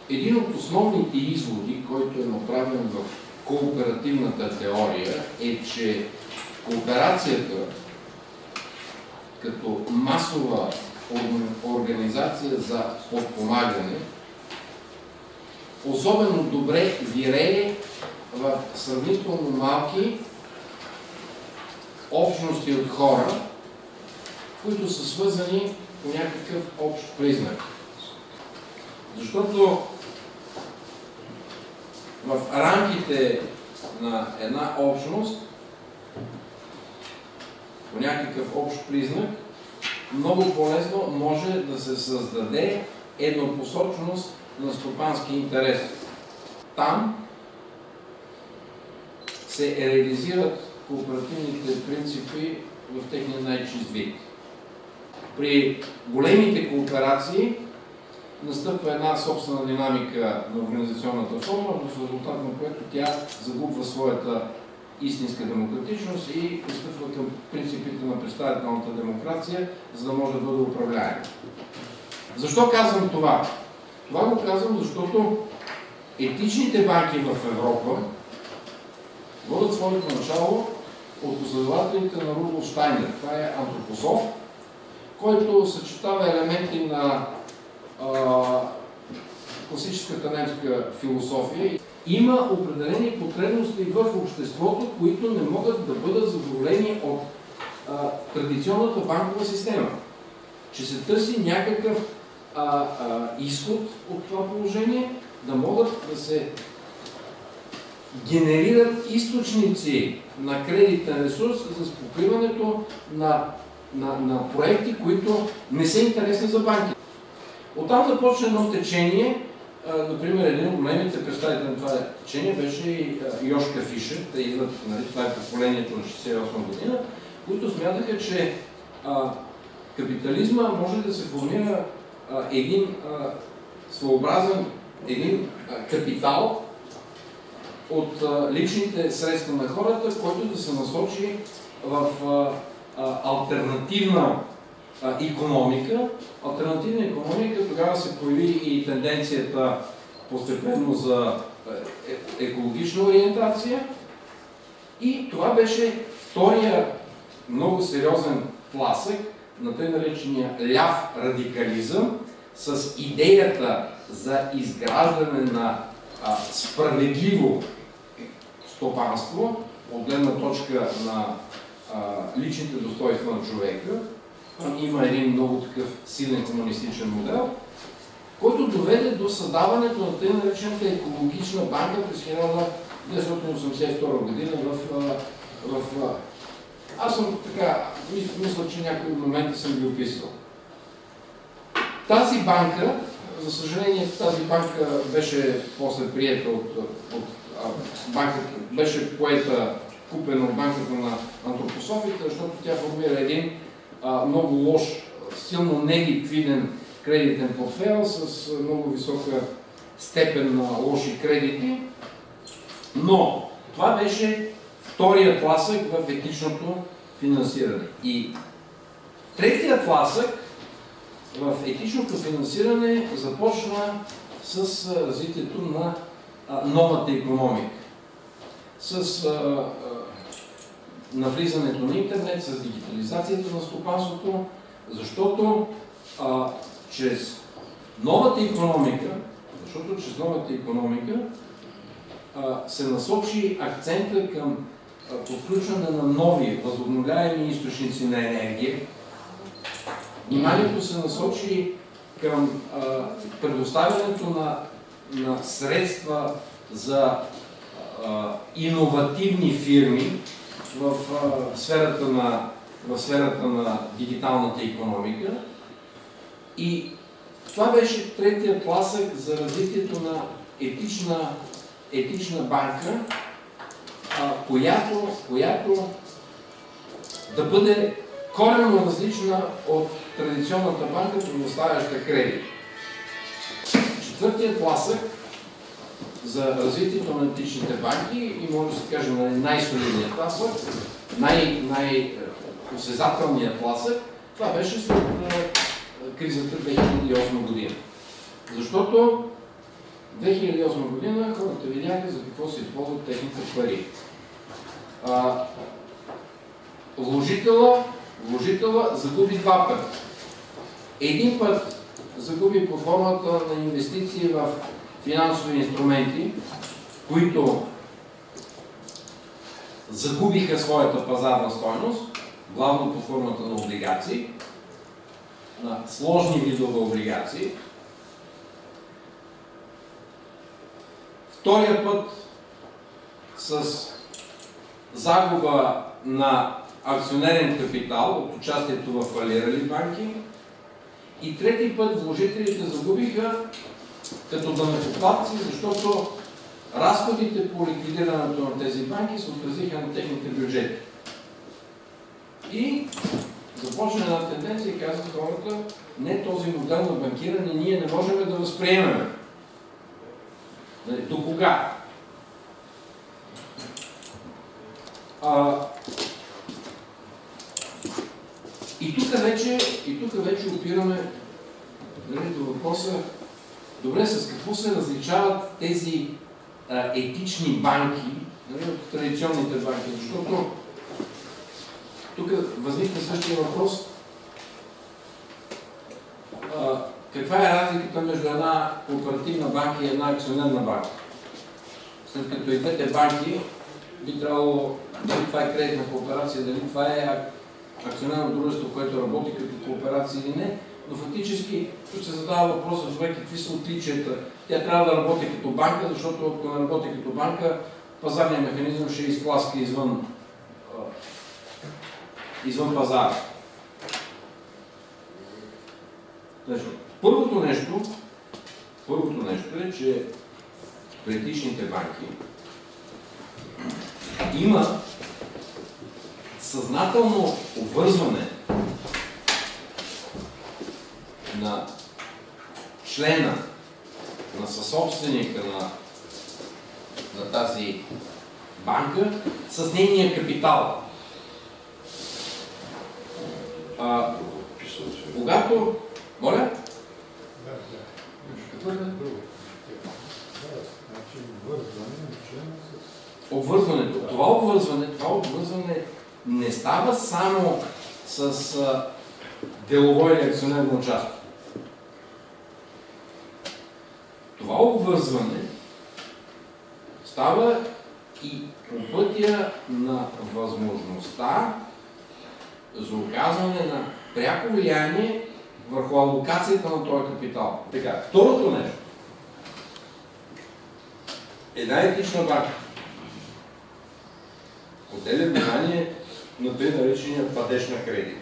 Един от основните изводи, който е направен в кооперативната теория, е, че кооперацията като масова организация за подпомагане особено добре вирее в сравнително малки общности от хора, които са свързани по някакъв общ признак. Защото в рамките на една общност, по някакъв общ признак, много по-лесно може да се създаде еднопосочност на стопански интерес. Там се реализират кооперативните принципи в техния най-чист вид. При големите кооперации настъпва една собствена динамика на организационната форма, в резултат на което тя загубва своята истинска демократичност и пристъпва към принципите на представителната демокрация, за да може да бъде управляема. Защо казвам това? Това го казвам, защото етичните банки в Европа водят своето начало от последователите на Рудолф Штайнер. Това е антропософ, който съчетава елементи на класическата немска философия. Има определени потребности в обществото, които не могат да бъдат задоволени от традиционната банкова система. Че се търси някакъв изход от това положение, да могат да се генерират източници на кредитен ресурс за покриването на проекти, които не са интересни за банки. Оттам започна едно течение. Например, един от големите представители на това течение беше и Йошка Фишер. Те идват, това е поколението на 1968 година, които смятаха, че капитализма може да се формира един своеобразен капитал от личните средства на хората, който да се насочи в алтернативна икономика. Алтернативна икономика, тогава се появи и тенденцията постепенно за екологична ориентация. И това беше втория много сериозен тласък на тъй наречения ляв радикализъм с идеята за изграждане на справедливо стопанство от гледна точка на личните достоинства на човека. Има един много такъв силен комунистичен модел, който доведе до създаването на тъй наречената екологична банка през 1982 година аз съм така, мисля, че някои моменти съм ги описал. Тази банка, за съжаление, тази банка беше после приета от банката, беше поета, купена от банката на антропософите, защото тя формира един много лош, силно неликвиден кредитен портфейл с много висока степен на лоши кредити. Но това беше вторият тласък в етичното финансиране. И третият тласък в етичното финансиране започна с развитието на новата икономика. С навлизането на интернет, с дигитализацията на стопанството, защото чрез новата икономика, се насочи акцента към подключване на нови възобновяеми източници на енергия. Вниманието се насочи към предоставянето на средства за иновативни фирми в сферата на дигиталната икономика. И това беше третият тласък за развитието на етична банка, която да бъде коренно различна от традиционната банка, предоставяща кредит. Четвъртият тласък за развитието на етичните банки и може да се каже най-солидният тласък, най-осезателният тласък, това беше след кризата 2008 година. Защото 2008 година хората видяха за какво се използват техните пари. Вложителя загуби два пъти. Един път загуби под формата на инвестиции в финансови инструменти, които загубиха своята пазарна стойност, главно под формата на облигации, на сложни видове облигации. Втория път с загуба на акционерен капитал от участието в фалирали банки. И трети път вложителите загубиха като данъкоплатци, защото разходите по ликвидирането на тези банки се отразиха на техните бюджети. И започна една тенденция и казват хората, не този модел на банкиране ние не можем да възприемем. До кога? И тук вече опираме до въпроса, добре, с какво се различават тези етични банки от традиционните банки, защото тук възникна същия въпрос. Каква е разликата между една кооперативна банка и една акционерна банка? След като и двете банки би трябвало, дали това е кредитна кооперация, дали това е акционерно дружество, което работи като кооперация или не, но фактически тук се задава въпроса, добре, какви са отличията. Тя трябва да работи като банка, защото ако не работи като банка, пазарният механизъм ще изтласка извън пазара. Първото нещо е, че при етичните банки има съзнателно обвързване на члена, на съсобственика на тази банка с нейния капитал. Когато... Моля? Обвързването. Това обвързване не става само с делово или акционерно участие. Това обвързване става и по пътя на възможността за оказване на пряко влияние върху алокацията на този капитал. Така, второто нещо. Една етична банка отделя внимание на тъй наречения падеж на кредит.